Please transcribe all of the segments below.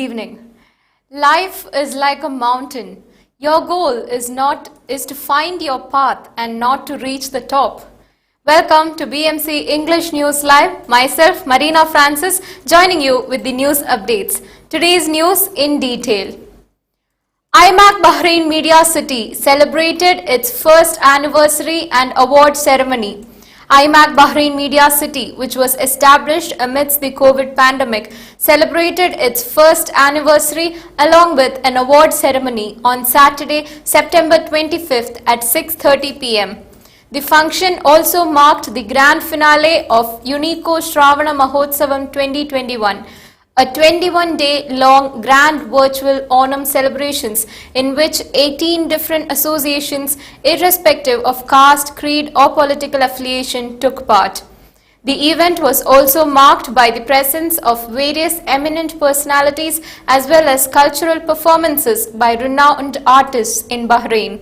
evening. Life is like a mountain. Your goal is to find your path and not to reach the top. Welcome to BMC English News Live. Myself, Marina Francis, joining you with the news updates. Today's news in detail. IMAC Bahrain Media City celebrated its first anniversary and award ceremony. IMAC Bahrain Media City, which was established amidst the COVID pandemic, celebrated its first anniversary along with an award ceremony on Saturday, September 25th at 6:30 p.m. The function also marked the grand finale of UNICO Shravana Mahotsavam 2021, a 21-day-long grand virtual Onam celebrations in which 18 different associations, irrespective of caste, creed or political affiliation, took part. The event was also marked by the presence of various eminent personalities as well as cultural performances by renowned artists in Bahrain.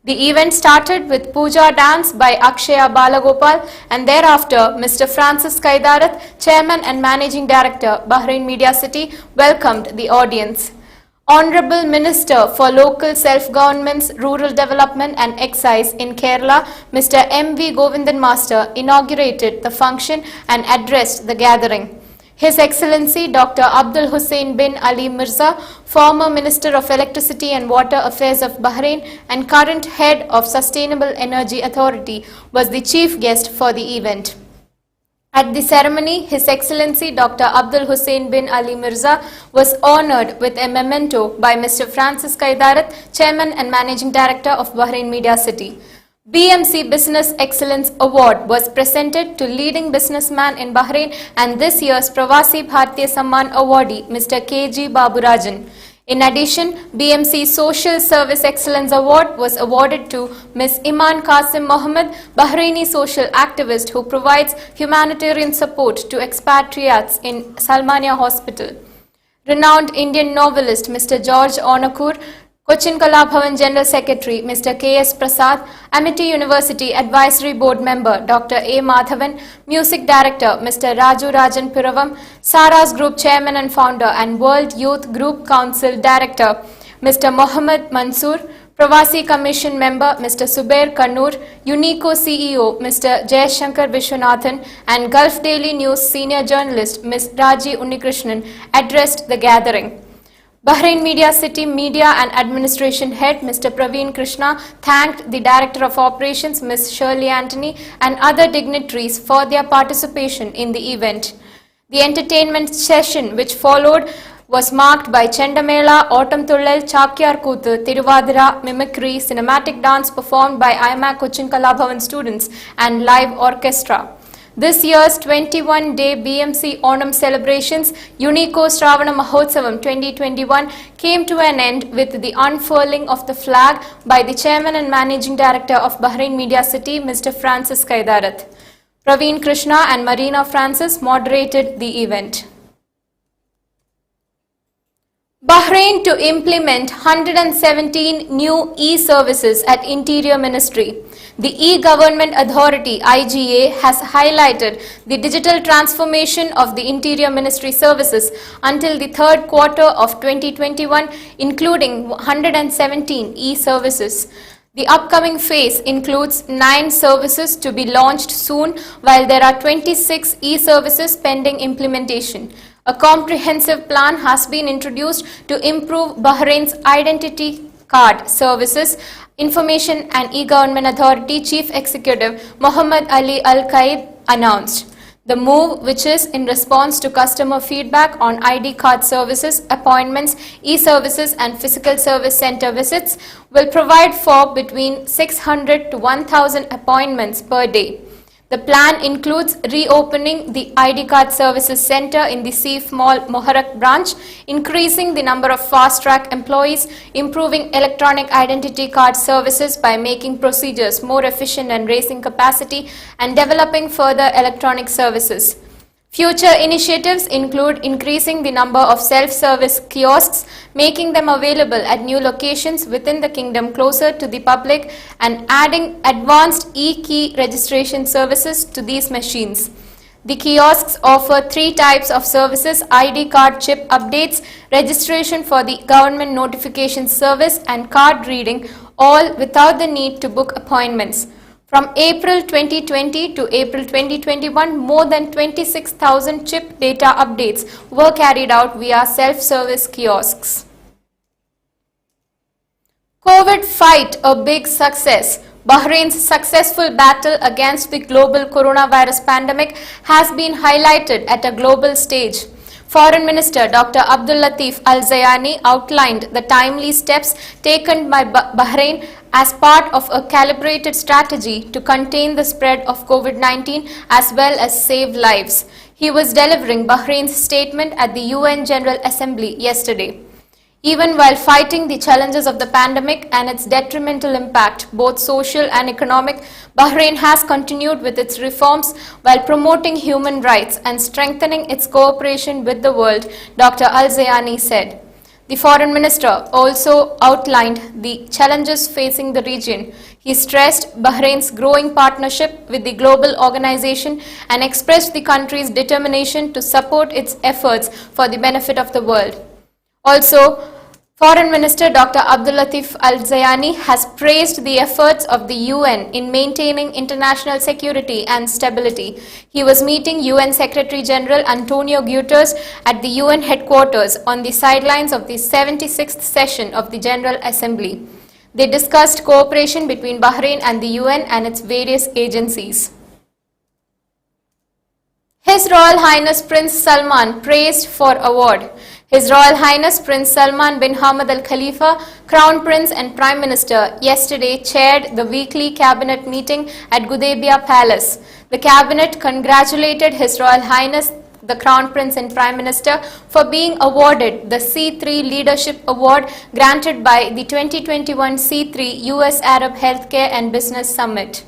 The event started with Puja dance by Akshaya Balagopal, and thereafter Mr. Francis Kaidarat, Chairman and Managing Director, Bahrain Media City, welcomed the audience. Honorable Minister for Local Self-Governments, Rural Development and Excise in Kerala, Mr. M.V. Govindan Master, inaugurated the function and addressed the gathering. His Excellency Dr. Abdul Hussein bin Ali Mirza, former Minister of Electricity and Water Affairs of Bahrain and current head of Sustainable Energy Authority, was the chief guest for the event. At the ceremony, His Excellency Dr. Abdul Hussein bin Ali Mirza was honored with a memento by Mr. Francis Kaidarat, Chairman and Managing Director of Bahrain Media City. BMC Business Excellence Award was presented to leading businessman in Bahrain and this year's Pravasi Bharatiya Samman awardee, Mr. K.G. Baburajan. In addition, BMC Social Service Excellence Award was awarded to Ms. Iman Qasim Mohammed, Bahraini social activist who provides humanitarian support to expatriates in Salmania Hospital. Renowned Indian novelist Mr. George Onakur, Cochin Kalabhavan General Secretary Mr. K.S. Prasad, Amity University Advisory Board Member Dr. A. Madhavan, Music Director Mr. Raju Rajan Piravam, Saras Group Chairman and Founder and World Youth Group Council Director Mr. Mohammad Mansoor, Pravasi Commission Member Mr. Subair Kannur, UNICO CEO Mr. Jayashankar Vishwanathan and Gulf Daily News Senior Journalist Ms. Raji Unnikrishnan addressed the gathering. Bahrain Media City Media and Administration Head Mr. Praveen Krishna thanked the Director of Operations Ms. Shirley Anthony and other dignitaries for their participation in the event. The entertainment session which followed was marked by Chendamela, Autumn Thullal, Chakyar Kuthu, Tiruvadira, mimicry, cinematic dance performed by IMAC Cochin Kalabhavan students and live orchestra. This year's 21-day BMC Onam celebrations, UNICO Shravana Mahotsavam 2021, came to an end with the unfurling of the flag by the Chairman and Managing Director of Bahrain Media City, Mr. Francis Kaidarat. Praveen Krishna and Marina Francis moderated the event. Bahrain to implement 117 new e-services at Interior Ministry. The E-Government Authority IGA has highlighted the digital transformation of the Interior Ministry services until the third quarter of 2021, including 117 e-services. The upcoming phase includes 9 services to be launched soon, while there are 26 e-services pending implementation. A comprehensive plan has been introduced to improve Bahrain's identity card services. Information and E-Government Authority Chief Executive Muhammad Ali Al-Qaid announced. The move, which is in response to customer feedback on ID card services, appointments, e-services and physical service center visits, will provide for between 600 to 1,000 appointments per day. The plan includes reopening the ID card services center in the Seif Mall Moharak branch, increasing the number of fast-track employees, improving electronic identity card services by making procedures more efficient and raising capacity, and developing further electronic services. Future initiatives include increasing the number of self-service kiosks, making them available at new locations within the kingdom closer to the public, and adding advanced e-key registration services to these machines. The kiosks offer three types of services: ID card chip updates, registration for the government notification service, and card reading, all without the need to book appointments. From April 2020 to April 2021, more than 26,000 chip data updates were carried out via self-service kiosks. COVID fight a big success. Bahrain's successful battle against the global coronavirus pandemic has been highlighted at a global stage. Foreign Minister Dr. Abdul Latif Al-Zayani outlined the timely steps taken by Bahrain as part of a calibrated strategy to contain the spread of COVID-19 as well as save lives. He was delivering Bahrain's statement at the UN General Assembly yesterday. Even while fighting the challenges of the pandemic and its detrimental impact, both social and economic, Bahrain has continued with its reforms while promoting human rights and strengthening its cooperation with the world, Dr. Al-Zayani said. The Foreign Minister also outlined the challenges facing the region. He stressed Bahrain's growing partnership with the global organization and expressed the country's determination to support its efforts for the benefit of the world. Also, Foreign Minister Dr. Abdul Latif Al-Zayani has praised the efforts of the UN in maintaining international security and stability. He was meeting UN Secretary General Antonio Guterres at the UN headquarters on the sidelines of the 76th session of the General Assembly. They discussed cooperation between Bahrain and the UN and its various agencies. His Royal Highness Prince Salman praised for award. His Royal Highness Prince Salman bin Hamad Al Khalifa, Crown Prince and Prime Minister, yesterday chaired the weekly cabinet meeting at Gudaibiya Palace. The cabinet congratulated His Royal Highness the Crown Prince and Prime Minister for being awarded the C3 Leadership Award granted by the 2021 C3 US Arab Healthcare and Business Summit.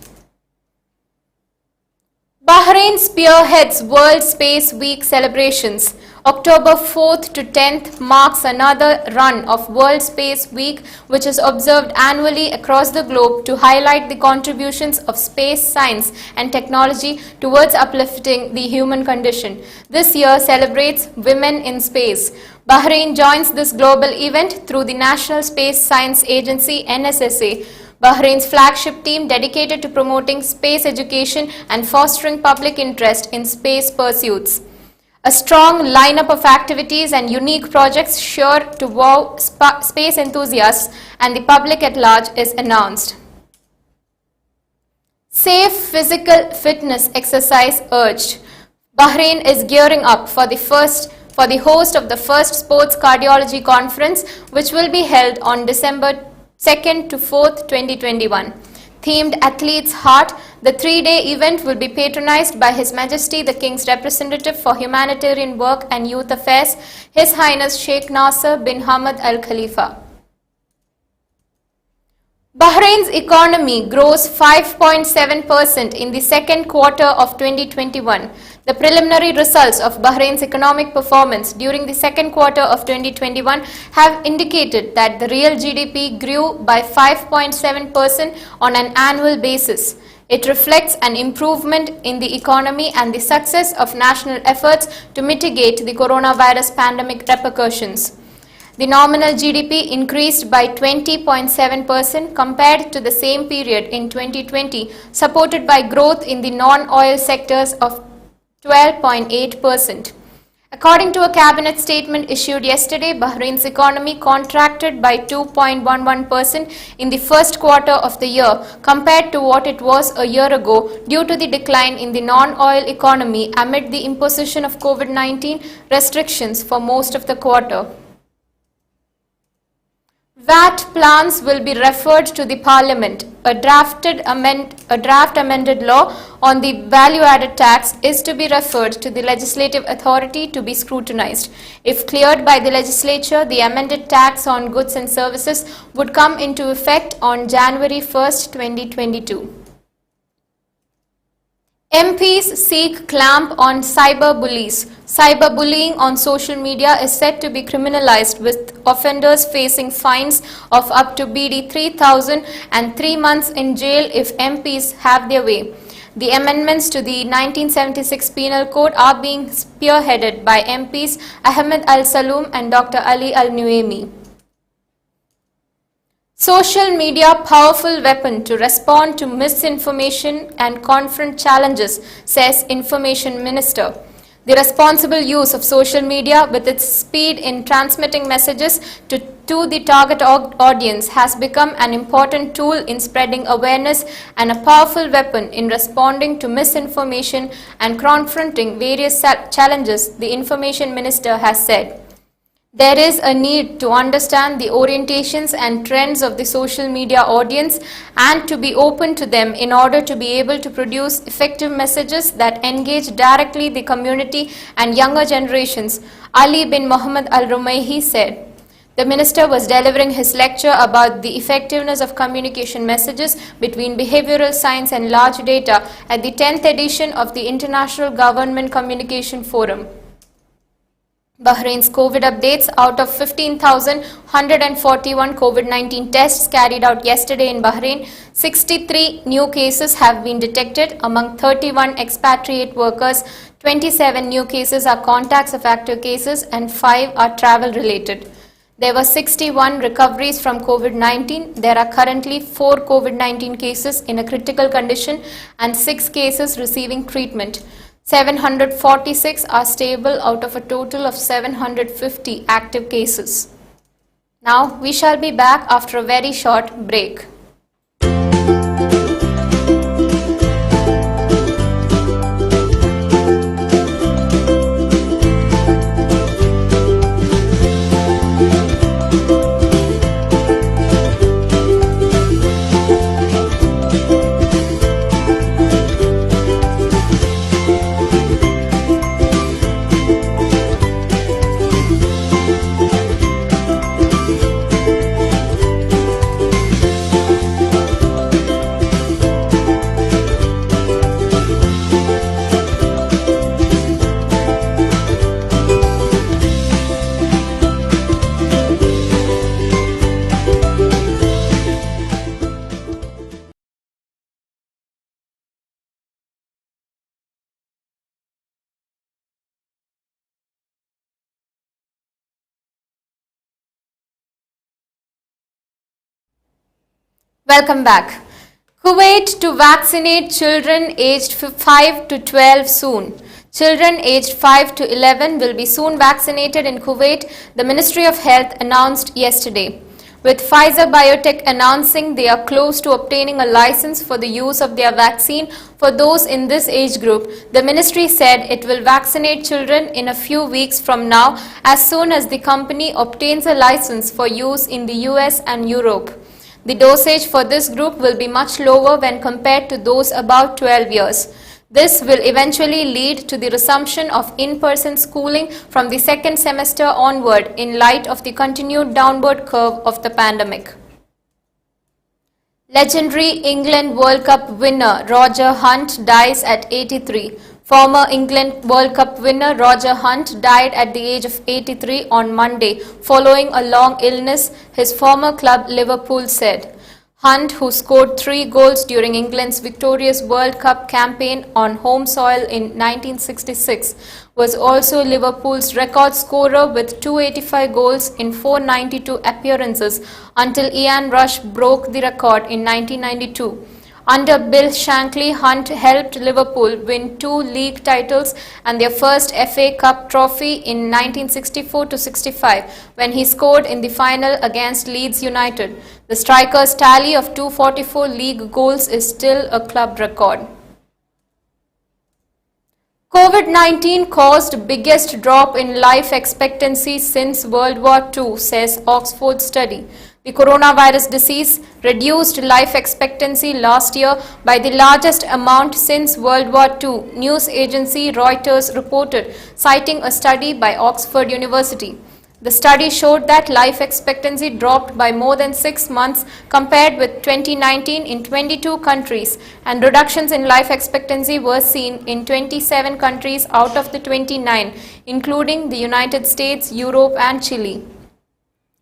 Bahrain spearheads World Space Week celebrations. October 4th to 10th marks another run of World Space Week, which is observed annually across the globe to highlight the contributions of space science and technology towards uplifting the human condition. This year celebrates Women in Space. Bahrain joins this global event through the National Space Science Agency (NSSA), Bahrain's flagship team dedicated to promoting space education and fostering public interest in space pursuits. A strong lineup of activities and unique projects sure to wow space enthusiasts and the public at large is announced. Safe physical fitness exercise urged. Bahrain is gearing up for the host of the first Sports Cardiology Conference, which will be held on December 2nd to 4th, 2021. Themed Athlete's Heart, the three-day event will be patronized by His Majesty the King's Representative for Humanitarian Work and Youth Affairs, His Highness Sheikh Nasser bin Hamad Al Khalifa. Bahrain's economy grows 5.7% in the second quarter of 2021. The preliminary results of Bahrain's economic performance during the second quarter of 2021 have indicated that the real GDP grew by 5.7% on an annual basis. It reflects an improvement in the economy and the success of national efforts to mitigate the coronavirus pandemic repercussions. The nominal GDP increased by 20.7% compared to the same period in 2020, supported by growth in the non-oil sectors of 12.8%. According to a cabinet statement issued yesterday, Bahrain's economy contracted by 2.11% in the first quarter of the year compared to what it was a year ago due to the decline in the non-oil economy amid the imposition of COVID-19 restrictions for most of the quarter. VAT plans will be referred to the Parliament. A draft amended law on the value-added tax is to be referred to the Legislative Authority to be scrutinized. If cleared by the legislature, the amended tax on goods and services would come into effect on January 1st, 2022. MPs seek clamp on cyberbullies. Cyberbullying on social media is said to be criminalized, with offenders facing fines of up to BD 3,000 and 3 months in jail if MPs have their way. The amendments to the 1976 Penal Code are being spearheaded by MPs Ahmed Al-Saloom and Dr. Ali Al-Nuaimi. Social media powerful weapon to respond to misinformation and confront challenges, says Information Minister. The responsible use of social media with its speed in transmitting messages to the target audience has become an important tool in spreading awareness and a powerful weapon in responding to misinformation and confronting various challenges, the Information Minister has said. There is a need to understand the orientations and trends of the social media audience and to be open to them in order to be able to produce effective messages that engage directly the community and younger generations, Ali bin Mohammed Al-Rumaihi said. The minister was delivering his lecture about the effectiveness of communication messages between behavioral science and large data at the 10th edition of the International Government Communication Forum. Bahrain's COVID updates: out of 15,141 COVID-19 tests carried out yesterday in Bahrain, 63 new cases have been detected. Among 31 expatriate workers, 27 new cases are contacts of active cases and 5 are travel related. There were 61 recoveries from COVID-19. There are currently 4 COVID-19 cases in a critical condition and 6 cases receiving treatment. 746 are stable out of a total of 750 active cases. Now we shall be back after a very short break. Welcome back. Kuwait to vaccinate children aged 5 to 12 soon. Children aged 5 to 11 will be soon vaccinated in Kuwait, the Ministry of Health announced yesterday. With Pfizer Biotech announcing they are close to obtaining a license for the use of their vaccine for those in this age group, the ministry said it will vaccinate children in a few weeks from now as soon as the company obtains a license for use in the US and Europe. The dosage for this group will be much lower when compared to those above 12 years. This will eventually lead to the resumption of in-person schooling from the second semester onward in light of the continued downward curve of the pandemic. Legendary England World Cup winner Roger Hunt dies at 83. Former England World Cup winner Roger Hunt died at the age of 83 on Monday following a long illness, his former club Liverpool said. Hunt, who scored 3 goals during England's victorious World Cup campaign on home soil in 1966, was also Liverpool's record scorer with 285 goals in 492 appearances until Ian Rush broke the record in 1992. Under Bill Shankly, Hunt helped Liverpool win 2 league titles and their first FA Cup trophy in 1964-65 when he scored in the final against Leeds United. The striker's tally of 244 league goals is still a club record. COVID-19 caused biggest drop in life expectancy since World War II, says Oxford study. The coronavirus disease reduced life expectancy last year by the largest amount since World War II, news agency Reuters reported, citing a study by Oxford University. The study showed that life expectancy dropped by more than 6 months compared with 2019 in 22 countries, and reductions in life expectancy were seen in 27 countries out of the 29, including the United States, Europe and Chile.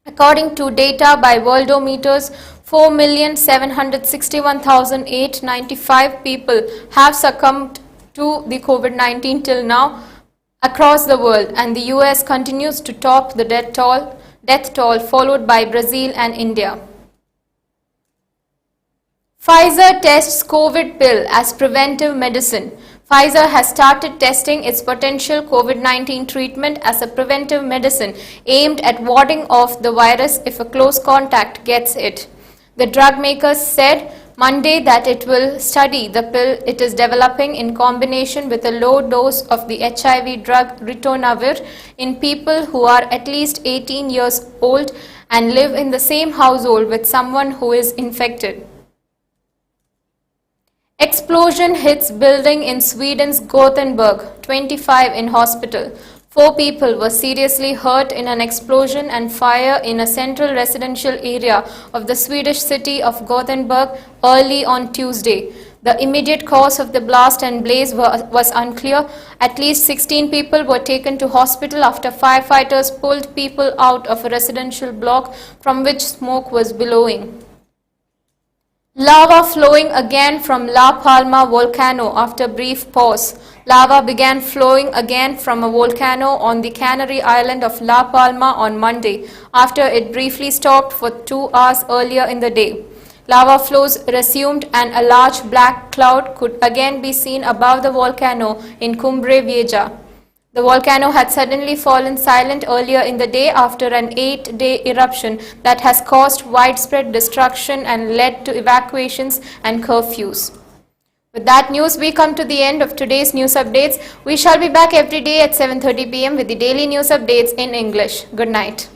According to data by Worldometers, 4,761,895 people have succumbed to the COVID-19 till now across the world, and the US continues to top the death toll, followed by Brazil and India. Pfizer tests COVID pill as preventive medicine. Pfizer has started testing its potential COVID-19 treatment as a preventive medicine aimed at warding off the virus if a close contact gets it. The drug maker said Monday that it will study the pill it is developing in combination with a low dose of the HIV drug ritonavir in people who are at least 18 years old and live in the same household with someone who is infected. Explosion hits building in Sweden's Gothenburg, 25 in hospital. 4 people were seriously hurt in an explosion and fire in a central residential area of the Swedish city of Gothenburg early on Tuesday. The immediate cause of the blast and blaze was unclear. At least 16 people were taken to hospital after firefighters pulled people out of a residential block from which smoke was billowing. Lava flowing again from La Palma volcano after brief pause. Lava began flowing again from a volcano on the Canary island of La Palma on Monday, after it briefly stopped for 2 hours earlier in the day. Lava flows resumed and a large black cloud could again be seen above the volcano in Cumbre Vieja. The volcano had suddenly fallen silent earlier in the day after an 8-day eruption that has caused widespread destruction and led to evacuations and curfews. With that news, we come to the end of today's news updates. We shall be back every day at 7:30 p.m. with the daily news updates in English. Good night.